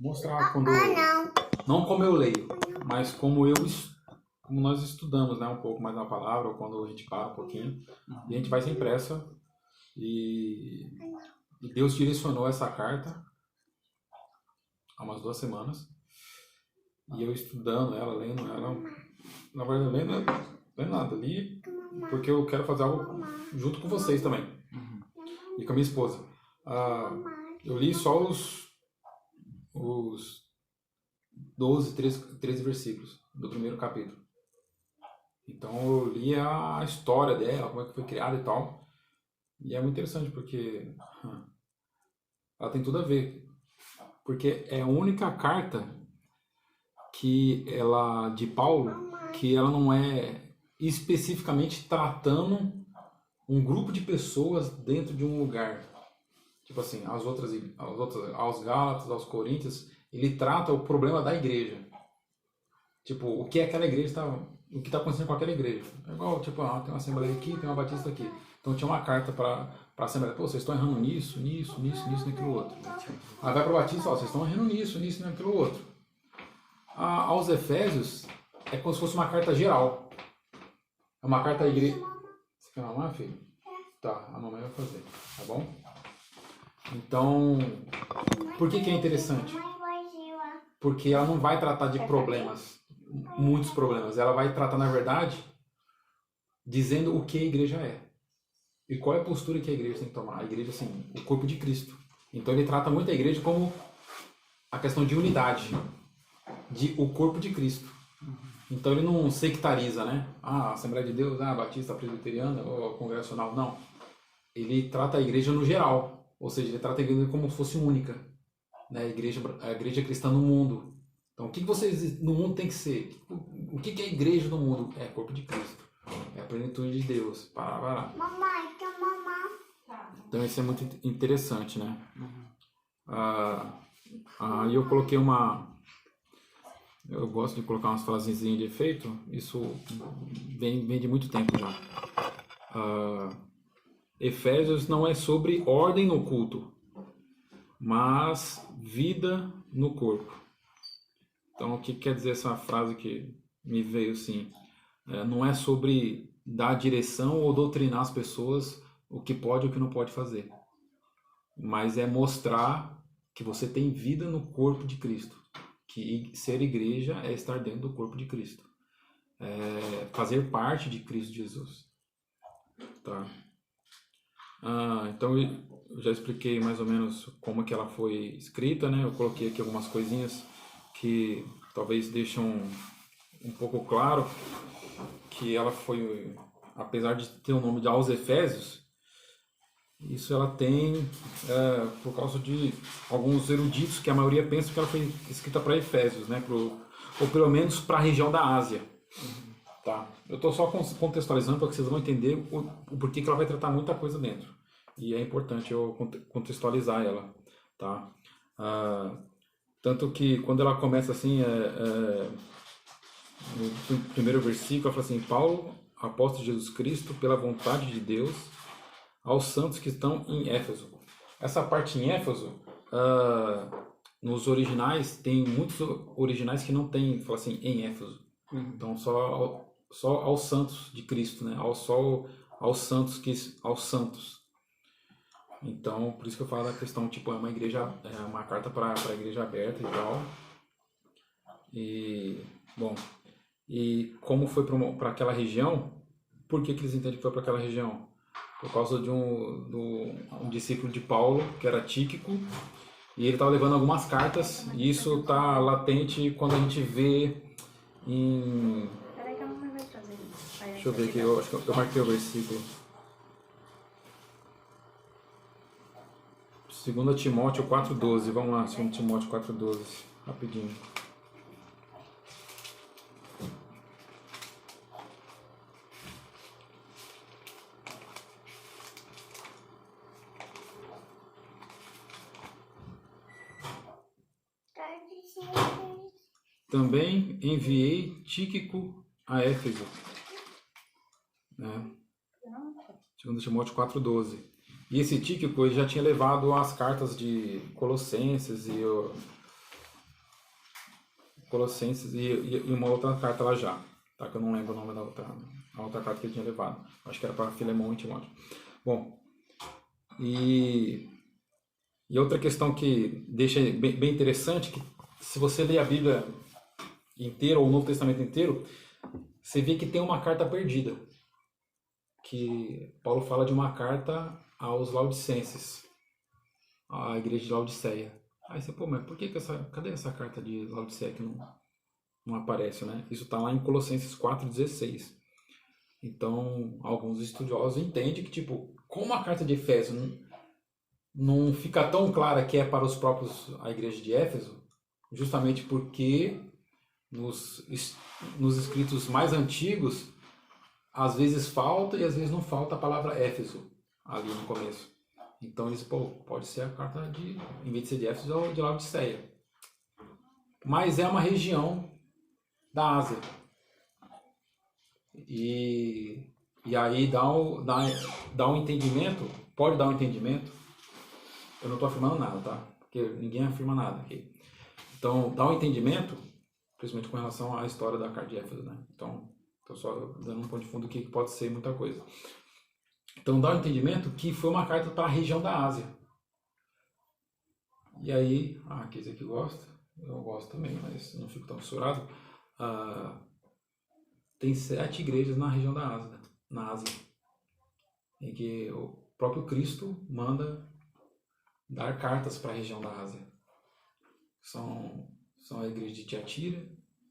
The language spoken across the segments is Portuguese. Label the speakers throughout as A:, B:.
A: mostrar quando... Não como eu leio, mas como nós estudamos, né, um pouco mais a palavra, ou quando a gente para um pouquinho, e a gente vai sem pressa, e Deus direcionou essa carta há umas 2 semanas, e eu estudando ela, lendo ela, na verdade lendo nada, li porque eu quero fazer algo junto com vocês também, e com a minha esposa. Eu li só os 12, 13 versículos do primeiro capítulo. Então eu li a história dela, como é que foi criada e tal. E é muito interessante porque ela tem tudo a ver. Porque é a única carta de Paulo que ela não é especificamente tratando um grupo de pessoas dentro de um lugar. Tipo assim, aos Gálatas, aos Coríntios, ele trata o problema da igreja. Tipo, o que aquela igreja o que está acontecendo com aquela igreja. É igual, tipo, tem uma assembleia aqui, tem uma batista aqui. Então tinha uma carta para a assembleia, pô, vocês estão errando nisso, naquilo outro. Aí vai para o batista, vocês estão errando nisso, naquilo outro. Aos Efésios, é como se fosse uma carta geral. É uma carta à igreja. Você quer mamar, filho? Tá, a mamãe vai fazer, tá bom? Então, por que é interessante? Porque ela não vai tratar de problemas, muitos problemas. Ela vai tratar, na verdade, dizendo o que a igreja é. E qual é a postura que a igreja tem que tomar. A igreja, assim, o corpo de Cristo. Então ele trata muito a igreja como a questão de unidade, o corpo de Cristo. Então ele não sectariza, né? Assembleia de Deus, Batista, Presbiteriana, ou Congregacional. Não. Ele trata a igreja no geral. Ou seja, ele trata a igreja como se fosse única. Né? A igreja cristã no mundo. Então, o que vocês no mundo tem que ser? O que é a igreja no mundo? É o corpo de Cristo. É a plenitude de Deus. Para.
B: Mamãe, quer mamar?
A: Então, isso é muito interessante, né? Aí eu coloquei eu gosto de colocar umas frasezinhas de efeito. Isso vem de muito tempo já. Efésios não é sobre ordem no culto, mas vida no corpo. Então, o que quer dizer essa frase que me veio assim? Não é sobre dar direção ou doutrinar as pessoas o que pode e o que não pode fazer, mas é mostrar que você tem vida no corpo de Cristo, que ser igreja é estar dentro do corpo de Cristo, é fazer parte de Cristo Jesus. Tá? Então eu já expliquei mais ou menos como que ela foi escrita, né? Eu coloquei aqui algumas coisinhas que talvez deixam um pouco claro que ela foi, apesar de ter o nome de Aos Efésios, isso ela tem por causa de alguns eruditos que a maioria pensa que ela foi escrita para Efésios, né? Ou pelo menos para a região da Ásia. Tá? Eu estou só contextualizando para que vocês vão entender o porquê que ela vai tratar muita coisa dentro. E é importante eu contextualizar ela. Tá? Tanto que quando ela começa assim, no primeiro versículo, ela fala assim: Paulo, apóstolo de Jesus Cristo, pela vontade de Deus, aos santos que estão em Éfeso. Essa parte em Éfeso, nos originais, tem muitos originais que não tem, fala assim, em Éfeso. Então só aos santos de Cristo, né? Aos santos. Então, por isso que eu falo da questão, tipo, é uma carta para a igreja aberta e tal. E, bom, e como foi para aquela região, por que eles entendem que foi para aquela região? Por causa de um discípulo de Paulo, que era Tíquico, e ele estava levando algumas cartas, e isso está latente quando a gente vê em...
B: Peraí que a mamãe vai trazer.
A: Deixa eu ver aqui, eu acho que eu marquei o versículo. 2 Timóteo 4,12, vamos lá, 2 Timóteo 4,12, rapidinho. Também enviei Tíquico a Éfeso. Né? 2 Timóteo 4,12. E esse Tíquico ele já tinha levado as cartas de Colossenses e Colossenses e uma outra carta lá já, tá? Que eu não lembro o nome da outra carta que ele tinha levado. Acho que era para Filemão e Timóteo. Bom, e outra questão que deixa bem interessante, que se você ler a Bíblia inteira, ou o Novo Testamento inteiro, você vê que tem uma carta perdida, que Paulo fala de uma carta aos Laodicenses, à igreja de Laodiceia. Aí você, pô, mas por que cadê essa carta de Laodiceia que não aparece, né? Isso está lá em Colossenses 4,16. Então, alguns estudiosos entendem que, tipo, como a carta de Efésios não fica tão clara que é para os próprios, a igreja de Éfeso, justamente porque nos escritos mais antigos, às vezes falta e às vezes não falta a palavra Éfeso ali no começo. Então eles, pode ser a carta de, em vez de ser de Éfeso, ou de Laodiceia. Mas é uma região da Ásia. E aí dá um entendimento, pode dar um entendimento. Eu não estou afirmando nada, tá? Porque ninguém afirma nada aqui. Então, dá um entendimento, principalmente com relação à história da carta de Éfeso, né? Então, estou só dando um ponto de fundo aqui que pode ser muita coisa. Então, dá um entendimento que foi uma carta para a região da Ásia. E aí, aqueles aqui gostam, eu gosto também, mas não fico tão fissurado. Tem 7 igrejas na região da Ásia, na Ásia, em que o próprio Cristo manda dar cartas para a região da Ásia. São a igreja de Tiatira,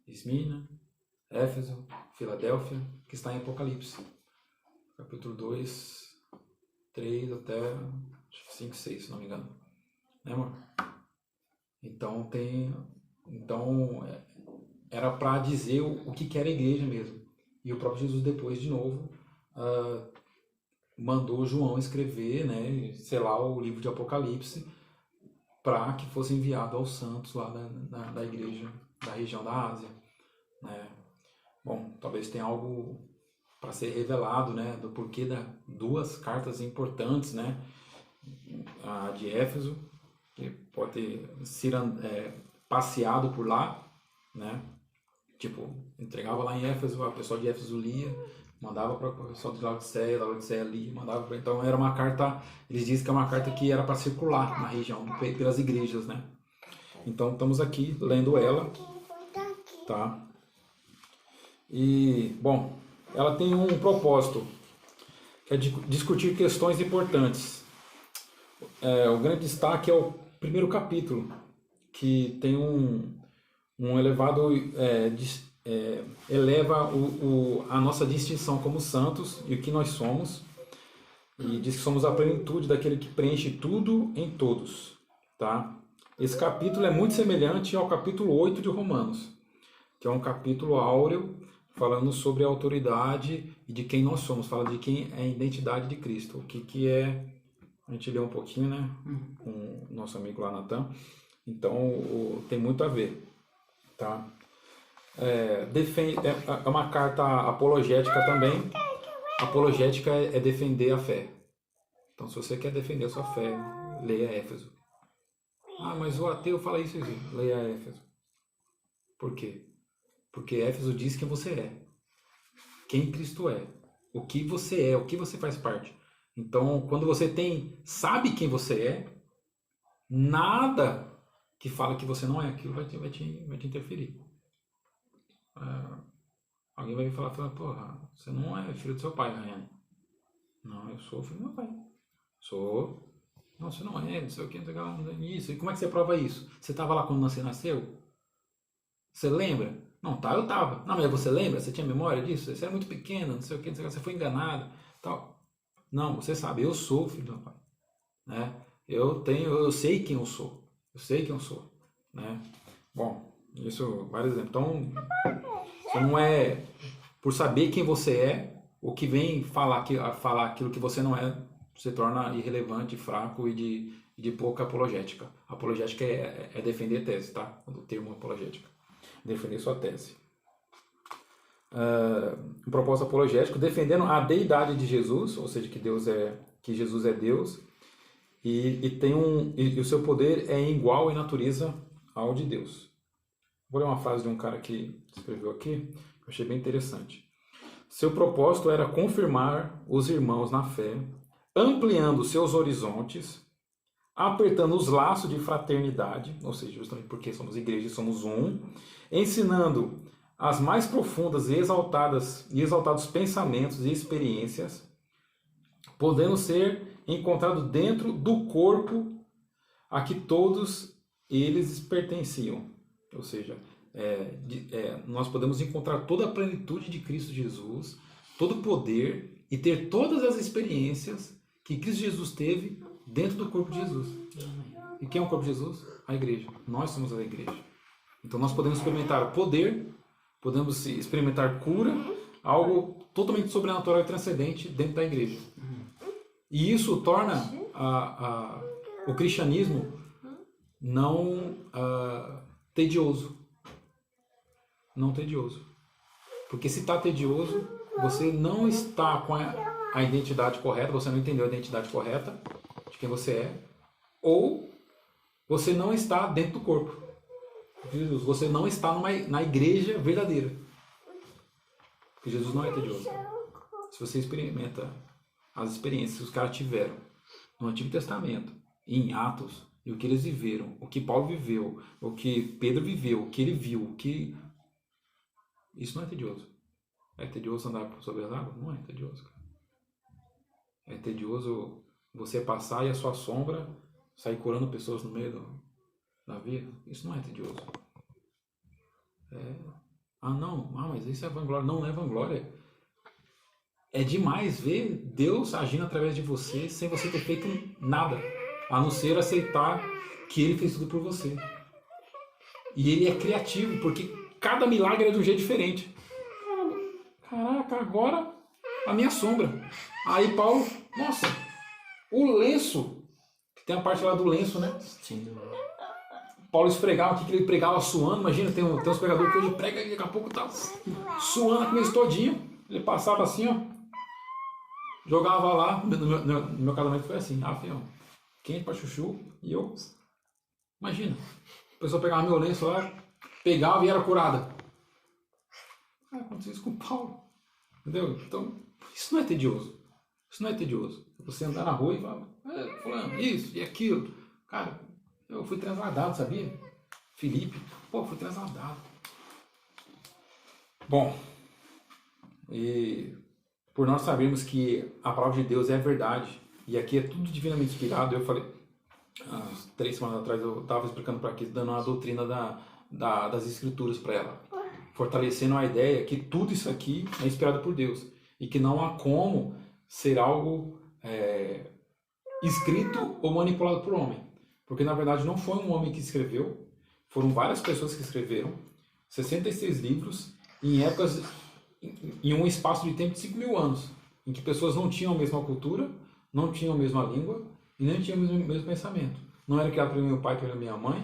A: Esmirna, Éfeso, Filadélfia, que está em Apocalipse. Capítulo 2, 3 até 5, 6, se não me engano. Né, amor? Então, era para dizer o que era a igreja mesmo. E o próprio Jesus, depois, de novo, mandou João escrever, né, o livro de Apocalipse, para que fosse enviado aos santos lá da igreja da região da Ásia, né? Bom, talvez tenha algo para ser revelado, né, do porquê das 2 cartas importantes, né, a de Éfeso, que pode ter sido passeado por lá, né, tipo, entregava lá em Éfeso, a pessoa de Éfeso lia, mandava para o pessoal de Laodiceia lia, mandava para... Então era uma carta, eles dizem que é uma carta que era para circular na região, pelas igrejas, né. Então estamos aqui lendo ela, tá? E, bom, ela tem um propósito, que é de discutir questões importantes. O grande destaque é o primeiro capítulo, que tem um elevado... eleva a nossa distinção como santos e o que nós somos, e diz que somos a plenitude daquele que preenche tudo em todos, tá? Esse capítulo é muito semelhante ao capítulo 8 de Romanos, que é um capítulo áureo, falando sobre a autoridade e de quem nós somos, fala de quem é a identidade de Cristo, o que é, a gente leu um pouquinho, né, com o nosso amigo lá, Natan, então tem muito a ver, tá? É uma carta apologética também. Apologética é defender a fé. Então, se você quer defender a sua fé, leia Éfeso. Mas o ateu fala isso, leia Éfeso. Por quê? Porque Éfeso diz quem você é, quem Cristo é, o que você é, o que você faz parte. Então, quando você sabe quem você é, nada que fala que você não é aquilo vai te interferir. Alguém vai me falar, porra, você não é filho do seu pai, Rayane. Não, eu sou filho do meu pai. Sou. Não, você não é, não sei o que, não sei isso. E como é que você prova isso? Você estava lá quando você nasceu? Você lembra? Não, eu tava. Não, mas você lembra? Você tinha memória disso? Você era muito pequeno, não sei o que, você foi enganado, tal. Não, você sabe, eu sou filho do meu pai. Né? Eu sei quem eu sou. Eu sei quem eu sou. Né? Bom, isso, vários exemplos. Então, você não é por saber quem você é, o que vem falar aquilo que você não é, se torna irrelevante, fraco e de pouca apologética. Apologética é defender a tese, tá? O termo apologética. Defender sua tese. Um propósito apologético, defendendo a deidade de Jesus, ou seja, que Jesus é Deus, e o seu poder é igual em natureza ao de Deus. Vou ler uma frase de um cara que escreveu aqui, que eu achei bem interessante. Seu propósito era confirmar os irmãos na fé, ampliando seus horizontes, apertando os laços de fraternidade, ou seja, justamente porque somos igreja e somos um, ensinando as mais profundas e exaltados pensamentos e experiências, podendo ser encontrado dentro do corpo a que todos eles pertenciam. Ou seja, nós podemos encontrar toda a plenitude de Cristo Jesus, todo o poder e ter todas as experiências que Cristo Jesus teve dentro do corpo de Jesus. E quem é o corpo de Jesus? A igreja. Nós somos a igreja. Então nós podemos experimentar o poder, podemos experimentar cura, algo totalmente sobrenatural e transcendente dentro da igreja. E isso torna o cristianismo não tedioso. Não tedioso. Porque se está tedioso, você não está com a identidade correta, você não entendeu a identidade correta de quem você é, ou você não está dentro do corpo de Jesus, você não está na igreja verdadeira. Porque Jesus não é tedioso. Se você experimenta as experiências que os caras tiveram no Antigo Testamento, em Atos, e o que eles viveram, o que Paulo viveu, o que Pedro viveu, o que ele viu, isso não é tedioso. É tedioso andar sobre as águas? Não é tedioso, cara. É tedioso você passar e a sua sombra sair curando pessoas no meio da vida? Isso não é tedioso. Mas isso é vanglória. Não é vanglória. É demais ver Deus agindo através de você sem você ter feito nada, a não ser aceitar que Ele fez tudo por você. E Ele é criativo, porque cada milagre é de um jeito diferente. Caraca, agora a minha sombra. Aí Paulo, nossa, o lenço, que tem a parte lá do lenço, né?
C: Sim.
A: Paulo esfregava aqui, que ele pregava suando. Imagina, tem uns pregadores que hoje prega e daqui a pouco tá suando a cabeça todinho. Ele passava assim, ó, jogava lá. No meu casamento foi assim, filhão, quente pra chuchu, e eu, imagina, a pessoa pegava meu lenço lá, pegava e era curada. Aconteceu isso com Paulo, entendeu? Então, isso não é tedioso. Isso não é tedioso. Você andar na rua e falar, fulano, isso e aquilo. Cara, eu fui transladado, sabia? Felipe, fui transladado. Bom, e por nós sabermos que a palavra de Deus é verdade, e aqui é tudo divinamente inspirado, eu falei, 3 semanas atrás eu estava explicando para aqui, dando uma doutrina das escrituras para ela, fortalecendo a ideia que tudo isso aqui é inspirado por Deus, e que não há como ser algo escrito ou manipulado por homem. Porque na verdade não foi um homem que escreveu, foram várias pessoas que escreveram, 66 livros, em um espaço de tempo de 5.000 anos, em que pessoas não tinham a mesma cultura, não tinham a mesma língua e nem tinham o mesmo pensamento. Não era criado pelo meu pai, pela minha mãe,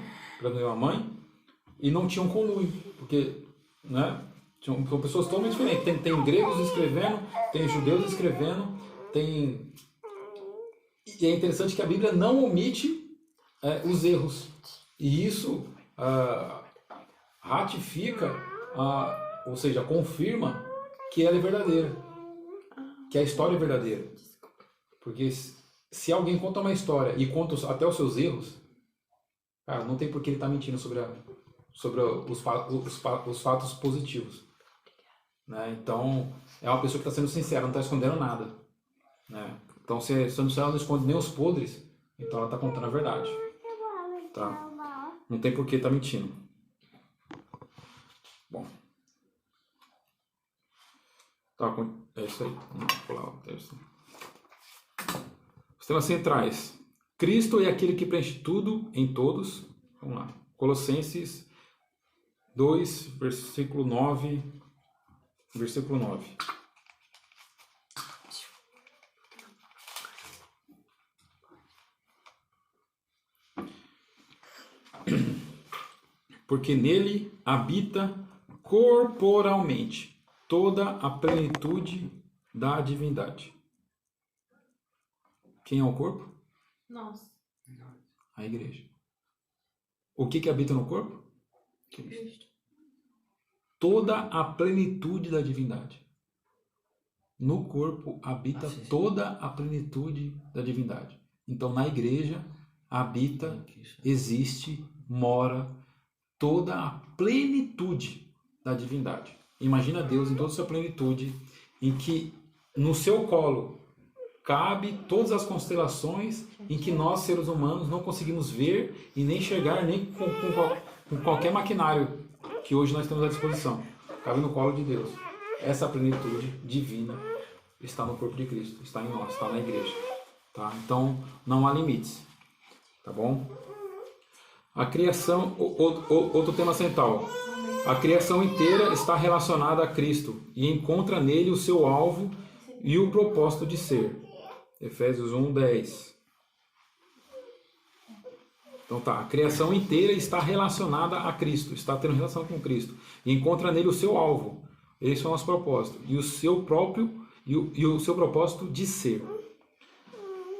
A: e não tinham conluio, porque, né, são pessoas totalmente diferentes. Tem gregos escrevendo, tem judeus escrevendo, e é interessante que a Bíblia não omite os erros. E isso ratifica, ou seja, confirma que ela é verdadeira. Que a história é verdadeira. Porque se alguém conta uma história e conta até os seus erros, cara, não tem por que ele estar mentindo sobre os fatos positivos. Né? Então, é uma pessoa que está sendo sincera, não está escondendo nada. Né? Então, se ela não esconde nem os podres, então ela está contando a verdade. Tá? Não tem por que estar mentindo. Bom. Tá, é isso aí. Vamos pular o texto. Os temas centrais. Cristo é aquele que preenche tudo em todos. Vamos lá. Colossenses 2, versículo 9. Versículo 9. Porque nele habita corporalmente toda a plenitude da divindade. Quem é o corpo?
B: Nós.
A: A igreja. O que habita no corpo? Cristo. toda a plenitude da divindade. No corpo habita toda a plenitude da divindade. Então, na igreja habita, existe, mora toda a plenitude da divindade. Imagina Deus em toda a sua plenitude, em que no seu colo cabe todas as constelações em que nós, seres humanos, não conseguimos ver e nem enxergar, nem com qualquer maquinário que hoje nós temos à disposição. Cabe no colo de Deus. Essa plenitude divina está no corpo de Cristo, está em nós, está na igreja. Tá? Então, não há limites. Tá bom? A criação, outro tema central. A criação inteira está relacionada a Cristo e encontra nele o seu alvo e o propósito de ser. Efésios 1:10. Então tá, a criação inteira está relacionada a Cristo, está tendo relação com Cristo e encontra nele o seu alvo. Esse é o nosso propósito e o seu próprio e o seu propósito de ser.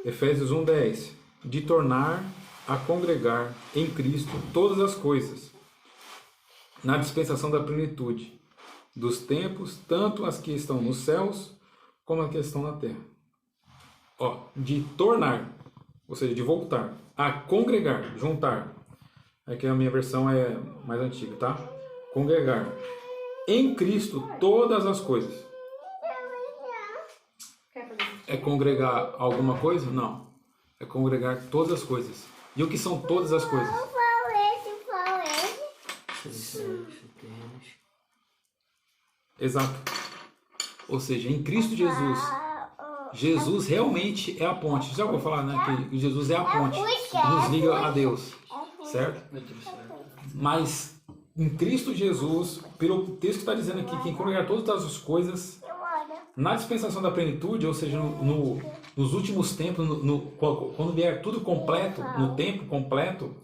A: Efésios 1:10. De tornar a congregar em Cristo todas as coisas, na dispensação da plenitude dos tempos, tanto as que estão nos céus como as que estão na terra. Ó, de tornar, ou seja, de voltar, a congregar, juntar. Aqui a minha versão é mais antiga, tá? Congregar em Cristo todas as coisas. É congregar alguma coisa? Não. É congregar todas as coisas. E o que são todas as coisas? Exato. Ou seja, em Cristo Jesus, Jesus realmente é a ponte. Já vou falar, né? Que Jesus é a ponte que nos liga a Deus. Certo? Mas em Cristo Jesus, pelo texto que está dizendo aqui, que em congregar todas as coisas, na dispensação da plenitude, ou seja, nos últimos tempos, quando vier tudo completo, no tempo completo,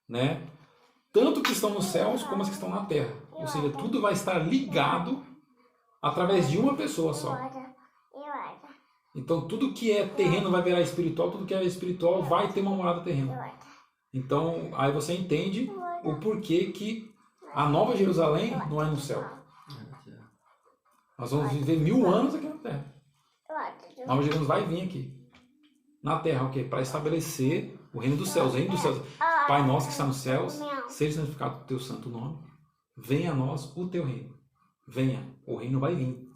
A: né? Tanto que estão nos céus como as que estão na terra. Ou seja, tudo vai estar ligado através de uma pessoa só. Então, tudo que é terreno vai virar espiritual, tudo que é espiritual vai ter uma morada terrena. Então, aí você entende o porquê que a Nova Jerusalém não é no céu. Nós vamos viver 1000 anos aqui na terra. A Nova Jerusalém vai vir aqui. Na terra, o quê? Para estabelecer o reino dos céus. O reino dos céus. Pai nosso que está nos céus, seja santificado o teu santo nome. Venha a nós o teu reino. Venha, o reino vai vir.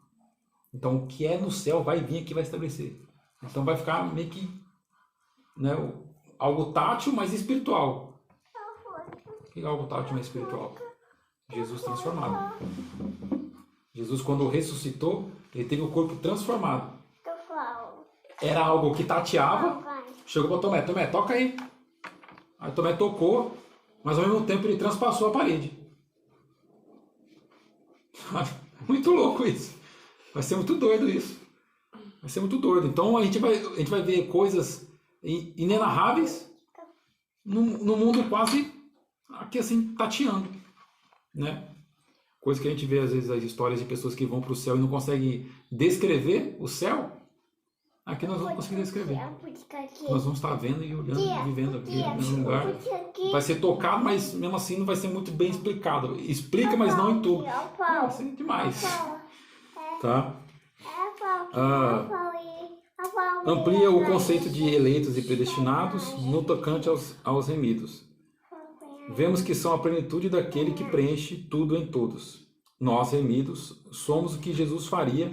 A: Então, o que é no céu vai vir aqui, vai estabelecer. Então, vai ficar meio que, né, algo tátil, mas espiritual. O que é algo tátil, mas espiritual? Jesus transformado. Jesus, quando ressuscitou, ele teve o corpo transformado. Era algo que tateava. Chegou para Tomé, Tomé, toca aí. Aí Tomé tocou, mas ao mesmo tempo ele transpassou a parede. Muito louco isso. Vai ser muito doido isso. Vai ser muito doido. Então a gente vai ver coisas inenarráveis no mundo quase aqui assim, tateando, né? Coisa que a gente vê às vezes as histórias de pessoas que vão para o céu e não conseguem descrever o céu. Aqui nós vamos conseguir descrever. Nós vamos estar vendo e olhando e vivendo aqui no mesmo lugar. Vai ser tocado, mas mesmo assim não vai ser muito bem explicado. Explica, mas não em tudo. Vai ser demais. Tá? Amplia o conceito de eleitos e predestinados no tocante aos remidos. Vemos que são a plenitude daquele que preenche tudo em todos. Nós, remidos, somos o que Jesus faria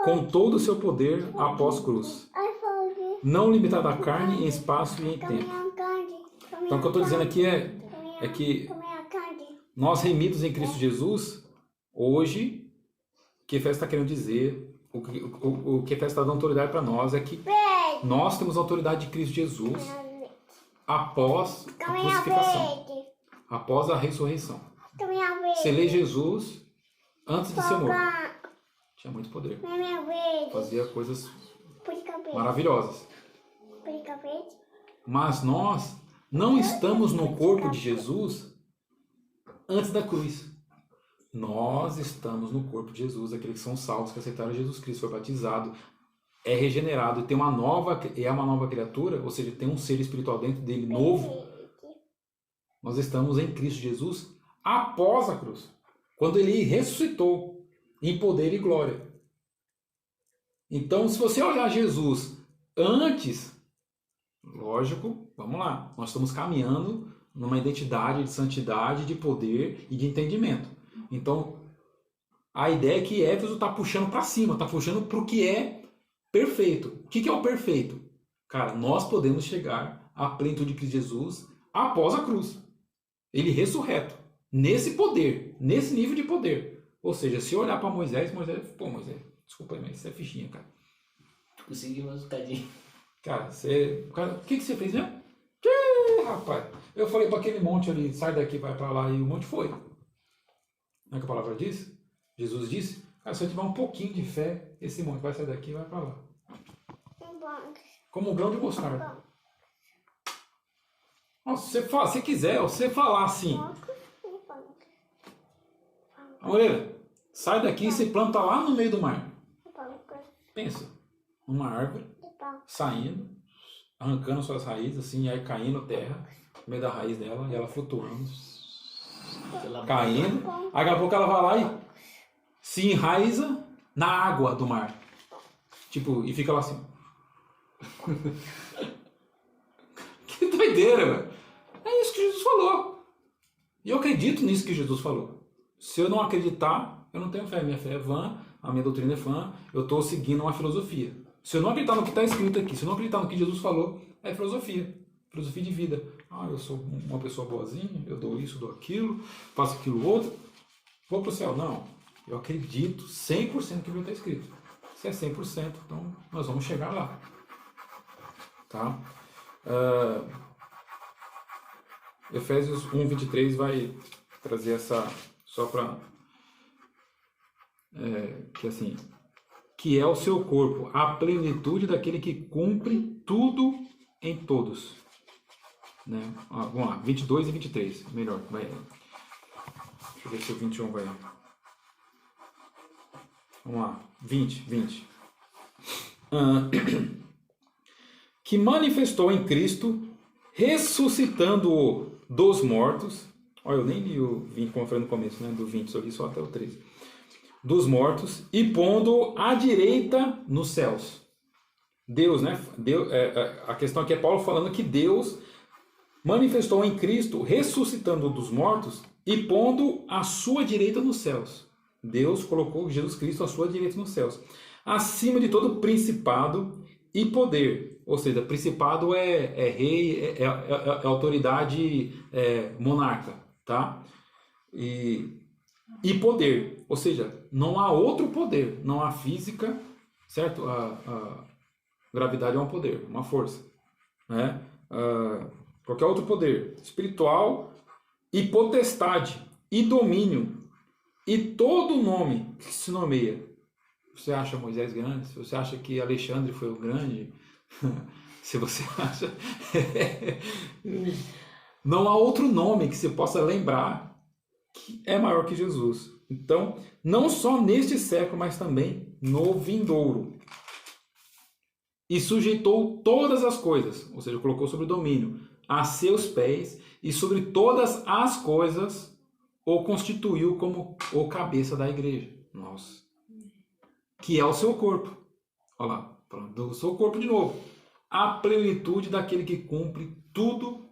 A: com todo o seu poder após cruz. Não limitado à carne, em espaço e em tempo. Então o que eu estou dizendo aqui é que nós, remidos em Cristo Jesus, hoje, o que a festa está querendo dizer, o que a festa está dando autoridade para nós é que nós temos a autoridade de Cristo Jesus após a crucificação, após a ressurreição. Você lê Jesus antes de ser morto. Tinha muito poder. Fazia coisas maravilhosas. Mas nós não estamos no corpo de Jesus antes da cruz. Nós estamos no corpo de Jesus, aqueles que são salvos, que aceitaram Jesus Cristo, foi batizado, é regenerado e é uma nova criatura, ou seja, tem um ser espiritual dentro dele novo. Nós estamos em Cristo Jesus após a cruz. quando ele ressuscitou em poder e glória. Então, se você olhar Jesus antes, lógico, vamos lá, nós estamos caminhando numa identidade de santidade, de poder e de entendimento. Então, a ideia é que Éfeso está puxando para cima, está puxando para o que é perfeito. O que é o perfeito? Cara, nós podemos chegar à plenitude de Cristo Jesus após a cruz. Ele ressurreto, nesse poder, nesse nível de poder. Ou seja, se olhar para Moisés, pô, Moisés, desculpa aí, mas isso é fichinha, cara.
C: Consegui mais um bocadinho.
A: Cara, o que você fez mesmo? Rapaz, eu falei para aquele monte ali, sai daqui, vai para lá, e o monte foi. Não é que a palavra diz? Jesus disse, cara, se eu tiver um pouquinho de fé, esse monte vai sair daqui e vai para lá. Como um grão de mostarda. Nossa, se quiser, você falar assim, Moreira, sai daqui e se planta lá no meio do mar. Pensa, uma árvore saindo, arrancando suas raízes, assim, aí caindo terra, no meio da raiz dela, e ela flutuando, caindo. Aí daqui a pouco ela vai lá e se enraiza na água do mar. Tipo, e fica lá assim. Que doideira, velho. É isso que Jesus falou. E eu acredito nisso que Jesus falou. Se eu não acreditar, eu não tenho fé. Minha fé é vã, a minha doutrina é vã, eu estou seguindo uma filosofia. Se eu não acreditar no que está escrito aqui, se eu não acreditar no que Jesus falou, é filosofia. Filosofia de vida. Ah, eu sou uma pessoa boazinha, eu dou isso, dou aquilo, faço aquilo outro, vou para o céu. Não. Eu acredito 100% que está escrito. Se é 100%, então nós vamos chegar lá. Tá? Efésios 1:23 vai trazer essa, só para que assim, que é o seu corpo, a plenitude daquele que cumpre tudo em todos, né? Vamos lá, 22 e 23, melhor, vai. Deixa eu ver se o 21 vai. Vamos lá, 20. Que manifestou em Cristo, ressuscitando-o dos mortos. Olha, eu nem li o 20, como eu falei no começo, né, do 20, só li só até o 13. Dos mortos, e pondo à direita nos céus. Deus, né? A questão aqui é Paulo falando que Deus manifestou em Cristo, ressuscitando dos mortos, e pondo à sua direita nos céus. Deus colocou Jesus Cristo à sua direita nos céus. Acima de todo principado e poder. Ou seja, principado é rei, é autoridade, monarca, tá? E poder. Ou seja, não há outro poder. Não há física, certo? A gravidade é um poder, uma força, né? Qualquer outro poder espiritual e potestade e domínio e todo nome que se nomeia. Você acha Moisés grande? Se você acha que Alexandre foi o grande, se você acha... Não há outro nome que você possa lembrar que é maior que Jesus. Então, não só neste século, mas também no vindouro. E sujeitou todas as coisas, ou seja, colocou sobre o domínio, a seus pés, e sobre todas as coisas o constituiu como o cabeça da igreja. Nossa. Que é o seu corpo. Olha lá, do seu corpo de novo. A plenitude daquele que cumpre tudo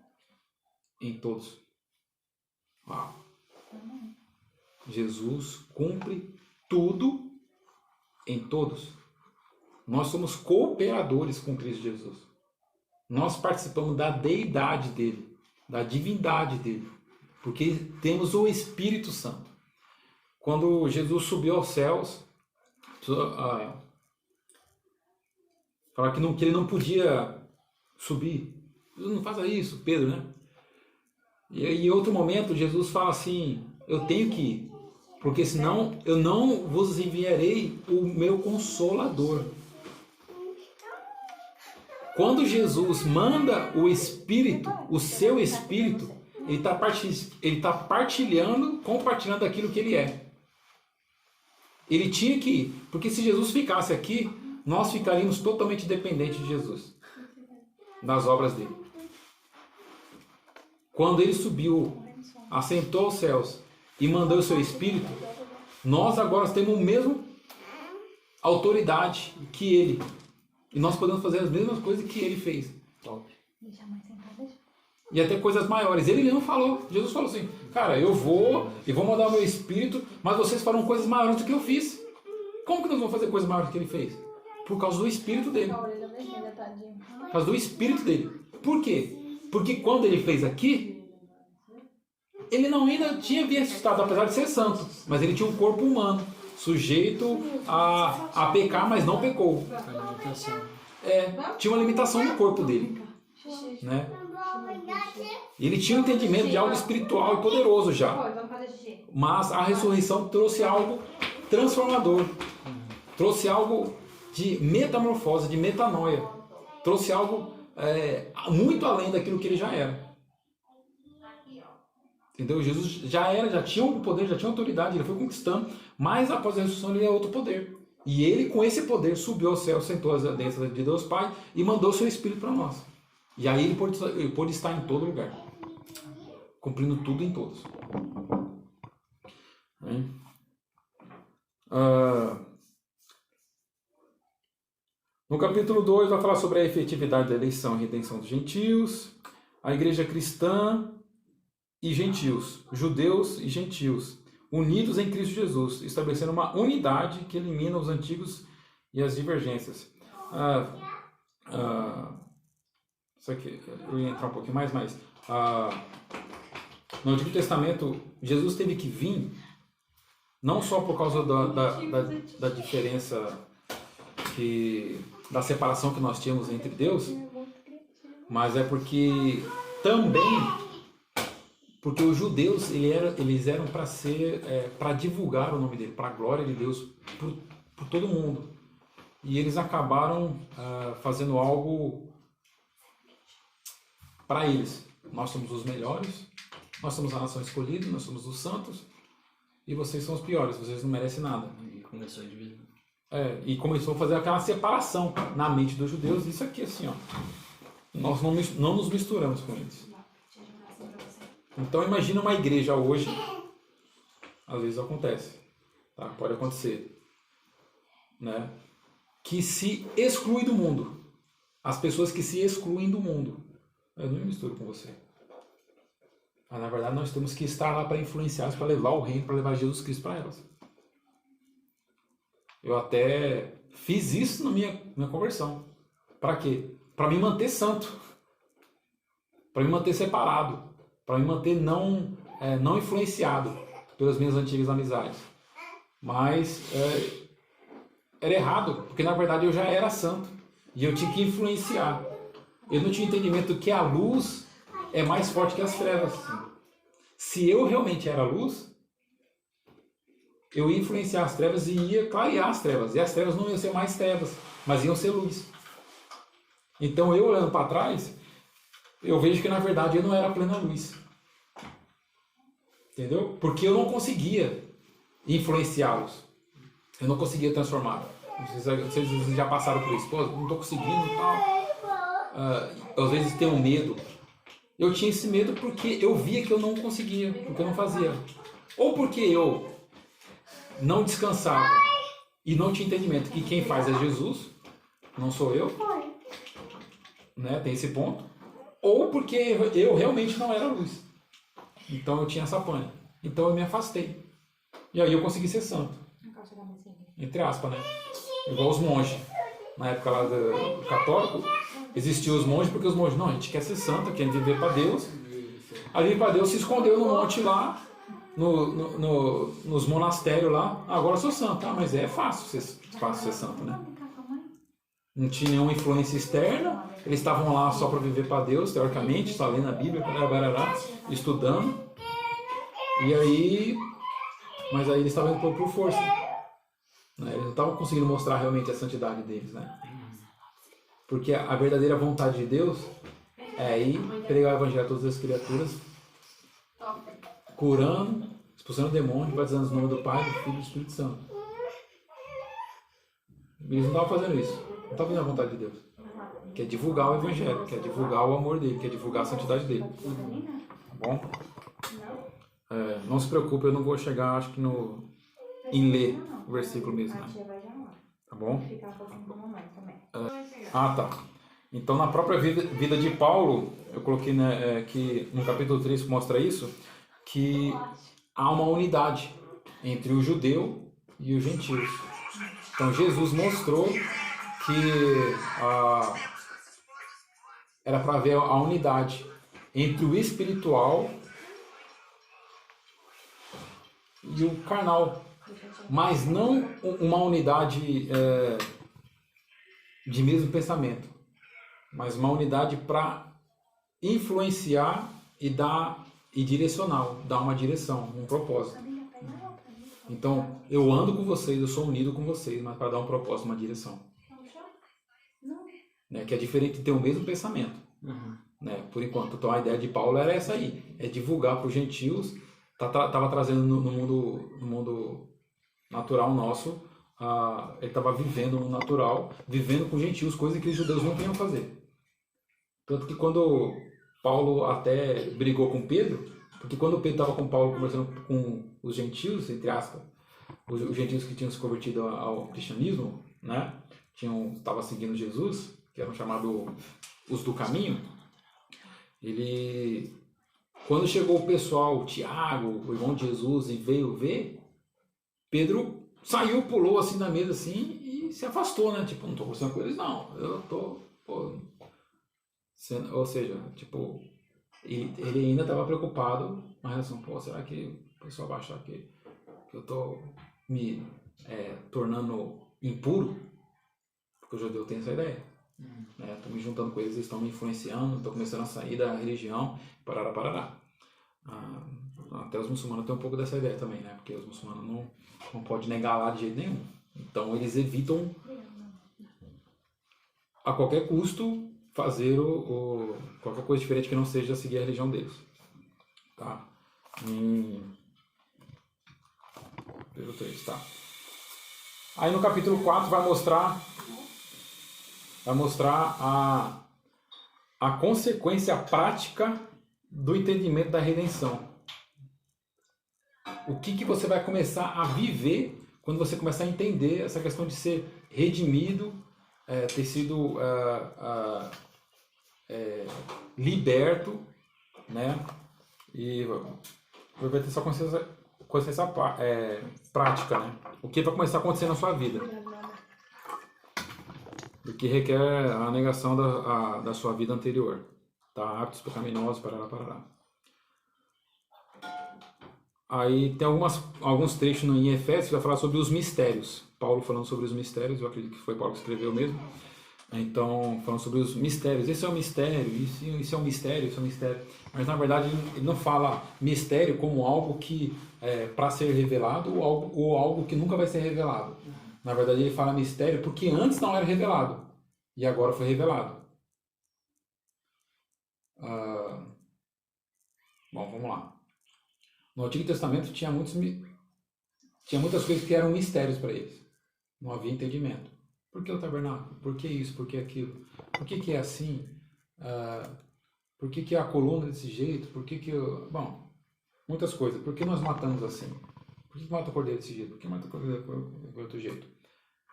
A: em todos. Uau. Jesus cumpre tudo em todos. Nós somos cooperadores com Cristo Jesus. Nós participamos da deidade dele, da divindade dele, porque temos o Espírito Santo. Quando Jesus subiu aos céus, falaram que ele não podia subir. Jesus, não faça isso, Pedro, né? E em outro momento Jesus fala assim, eu tenho que ir, porque senão eu não vos enviarei o meu Consolador. Quando Jesus manda o Espírito, o seu Espírito, ele está compartilhando aquilo que ele é. Ele tinha que ir, porque se Jesus ficasse aqui, nós ficaríamos totalmente dependentes de Jesus, das obras dele. Quando ele subiu, assentou aos céus, e mandou o seu Espírito, nós agora temos a mesma autoridade que ele. E nós podemos fazer as mesmas coisas que ele fez.
C: Top.
A: E até coisas maiores. Ele não falou. Jesus falou assim, cara, eu vou mandar o meu Espírito, mas vocês farão coisas maiores do que eu fiz. Como que nós vamos fazer coisas maiores do que ele fez? Por causa do Espírito dele. Por causa do Espírito dele. Por quê? Porque quando ele fez aqui, ele não ainda tinha visto, apesar de ser santo, mas ele tinha um corpo humano, sujeito a pecar, mas não pecou. Tinha uma limitação no corpo dele, né? Ele tinha um entendimento de algo espiritual e poderoso já, mas a ressurreição trouxe algo transformador, trouxe algo de metamorfose, de metanoia, trouxe algo muito além daquilo que ele já era. Entendeu? Jesus já tinha um poder, já tinha autoridade, ele foi conquistando, mas após a ressurreição ele é outro poder. E ele, com esse poder, subiu ao céu, sentou à destra de Deus Pai e mandou o seu Espírito para nós. E aí ele pôde estar em todo lugar, cumprindo tudo em todos. No capítulo 2 vai falar sobre a efetividade da eleição e redenção dos gentios, a igreja cristã e gentios, judeus e gentios, unidos em Cristo Jesus, estabelecendo uma unidade que elimina os antigos e as divergências. Isso aqui, eu ia entrar um pouquinho mais, mas no Antigo Testamento, Jesus teve que vir, não só por causa da diferença, da separação que nós tínhamos entre Deus, mas é porque também... Porque os judeus, eles eram para para divulgar o nome dele, para a glória de Deus, por todo mundo. E eles acabaram fazendo algo para eles. Nós somos os melhores, nós somos a nação escolhida, nós somos os santos, e vocês são os piores, vocês não merecem nada.
C: E começou a dividir.
A: E começou a fazer aquela separação na mente dos judeus, isso aqui assim, ó. Nós não nos misturamos com eles. Então imagina uma igreja hoje, às vezes acontece, tá? Pode acontecer, né? Que se exclui do mundo. As pessoas que se excluem do mundo. Eu não me misturo com você. Mas na verdade nós temos que estar lá para influenciá-las, para levar o reino, para levar Jesus Cristo para elas. Eu até fiz isso na minha conversão. Para quê? Para me manter santo. Para me manter separado. Para me manter não influenciado pelas minhas antigas amizades. Mas era errado, porque na verdade eu já era santo. E eu tinha que influenciar. Eu não tinha entendimento que a luz é mais forte que as trevas. Se eu realmente era luz, eu ia influenciar as trevas e ia clarear as trevas. E as trevas não iam ser mais trevas, mas iam ser luz. Então eu olhando para trás, eu vejo que na verdade eu não era plena luz. Entendeu? Porque eu não conseguia influenciá-los. Eu não conseguia transformar. Vocês já passaram por isso. Pô, não estou conseguindo e tal. Às vezes tenho medo. Eu tinha esse medo porque eu via que eu não conseguia, porque eu não fazia. Ou porque eu não descansava e não tinha entendimento que quem faz é Jesus, não sou eu. Né? Tem esse ponto. Ou porque eu realmente não era luz. Então eu tinha essa pane. Então eu me afastei. E aí eu consegui ser santo. Entre aspas, né? Igual os monges. Na época lá do católico, existiam os monges porque os monges, não, a gente quer ser santo, quer viver para Deus. A viver para Deus se escondeu no monte lá, nos monastérios lá. Agora eu sou santo. Mas é fácil ser santo, né? Não tinha nenhuma influência externa. Eles estavam lá só para viver para Deus, teoricamente, só lendo a Bíblia, estudando. E aí, mas aí eles estavam indo por força. Né? Eles não estavam conseguindo mostrar realmente a santidade deles, né? Porque a verdadeira vontade de Deus é ir pregar o evangelho a todas as criaturas, curando, expulsando demônios, batizando no nome do Pai, do Filho e do Espírito Santo. Eles não estavam fazendo isso. Não estavam fazendo a vontade de Deus. Quer divulgar o evangelho, quer divulgar o amor dele, quer divulgar a santidade dele. Tá bom? Não se preocupe, eu não vou chegar, acho que em ler o versículo mesmo,
B: A
A: né?
B: tia vai chamar.
A: Tá bom?
B: Vai ficar um pouquinho com a mamãe também.
A: Ah, tá. Então, na própria vida de Paulo, eu coloquei, né, que no capítulo 3 mostra isso, que há uma unidade entre o judeu e os gentios. Então, Jesus mostrou que era para haver a unidade entre o espiritual e o carnal, mas não uma unidade de mesmo pensamento, mas uma unidade para influenciar e direcionar, dar uma direção, um propósito. Então, eu ando com vocês, eu sou unido com vocês, mas para dar um propósito, uma direção. Né? Que é diferente de ter o mesmo pensamento. Né? Por enquanto, então a ideia de Paulo era essa aí, é divulgar para os gentios, estava trazendo no mundo natural nosso, ele estava vivendo no natural, vivendo com os gentios, coisas que os judeus não queriam fazer. Tanto que quando Paulo até brigou com Pedro, porque quando Pedro estava com Paulo conversando com os gentios, entre aspas, os gentios que tinham se convertido ao cristianismo, né, estavam seguindo Jesus, que eram chamados os do caminho, quando chegou o pessoal, Tiago, o irmão de Jesus, e veio ver, Pedro saiu, pulou assim na mesa assim e se afastou, né? Tipo, não estou conversando com eles, não. Eu estou... Ou seja, tipo, ele ainda estava preocupado com relação, será que o pessoal vai achar que eu estou me tornando impuro? Porque o judeu tem essa ideia. Estou me juntando com eles, eles estão me influenciando, estou começando a sair da religião, parará. Até os muçulmanos têm um pouco dessa ideia também, né? Porque os muçulmanos não podem negar lá de jeito nenhum. Então eles evitam a qualquer custo fazer qualquer coisa diferente que não seja seguir a religião deles. Tá? Capítulo 3, tá. Aí no capítulo 4 vai mostrar a consequência prática do entendimento da redenção. O que você vai começar a viver quando você começar a entender essa questão de ser redimido, ter sido liberto, né? E vai ter essa consciência prática, né? O que vai começar a acontecer na sua vida. O que requer a negação da sua vida anterior. Tá? Hábitos pecaminosos, parará. Aí tem alguns trechos em Efésios que vai falar sobre os mistérios. Paulo falando sobre os mistérios, eu acredito que foi Paulo que escreveu mesmo. Então, falando sobre os mistérios. Esse é um mistério, isso é um mistério, isso é um mistério. Mas, na verdade, ele não fala mistério como algo que para ser revelado ou algo que nunca vai ser revelado. Na verdade, ele fala mistério porque antes não era revelado. E agora foi revelado. Bom, vamos lá. No Antigo Testamento tinha muitas coisas que eram mistérios para eles. Não havia entendimento. Por que o tabernáculo? Por que isso? Por que aquilo? Por que é assim? Por que a coluna desse jeito? Por que Bom, muitas coisas. Por que nós matamos assim? Por que mata o cordeiro desse jeito? Por que mata o cordeiro de outro jeito?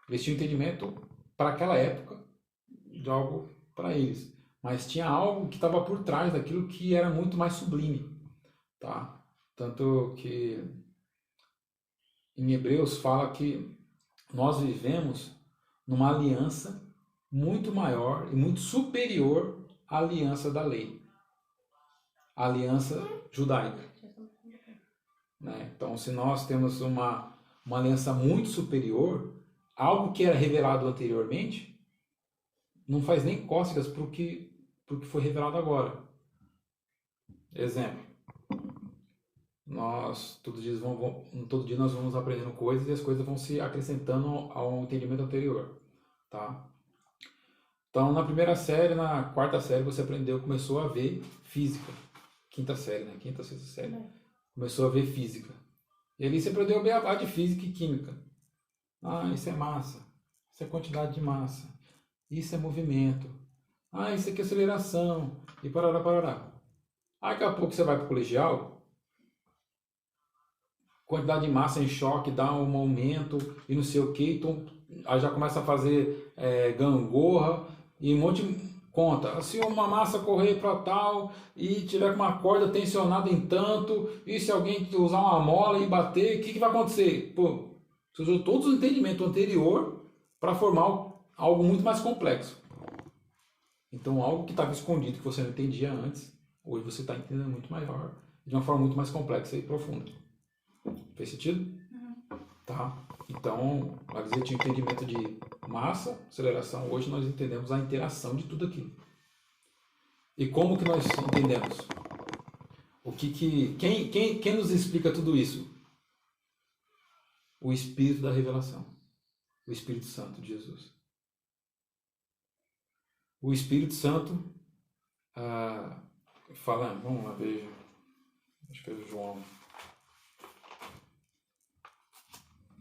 A: Eles tinham entendimento para aquela época de algo para eles. Mas tinha algo que estava por trás daquilo que era muito mais sublime. Tá? Tanto que em Hebreus fala que nós vivemos numa aliança muito maior e muito superior à aliança da lei. A aliança judaica. Né? Então, se nós temos uma aliança muito superior, algo que era revelado anteriormente, não faz nem cócegas para o que foi revelado agora. Exemplo. Todo dia nós vamos aprendendo coisas e as coisas vão se acrescentando ao entendimento anterior, tá? Então, na primeira série, na quarta série, você começou a ver física. Quinta série, né? Quinta, sexta série. Começou a ver física. E ali você aprendeu o beabá de física e química. Isso é massa. Isso é quantidade de massa. Isso é movimento. Isso aqui é aceleração. E parará. Aí, daqui a pouco você vai para o colegial. quantidade de massa em choque dá um aumento e não sei o que, então aí já começa a fazer gangorra e um monte de conta. Se uma massa correr para tal e tiver com uma corda tensionada em tanto, e se alguém usar uma mola e bater, o que vai acontecer? Pô, você usou todo o entendimento anterior para formar algo muito mais complexo. Então, algo que estava escondido, que você não entendia antes, hoje você está entendendo muito maior, de uma forma muito mais complexa e profunda. Fez sentido?
B: Uhum.
A: Tá? Então, lá dizer, tinha entendimento de massa, aceleração, hoje nós entendemos a interação de tudo aquilo. E como que nós entendemos? Quem nos explica tudo isso? O Espírito da Revelação. O Espírito Santo de Jesus. O Espírito Santo fala, vamos lá, veja. Acho que é João.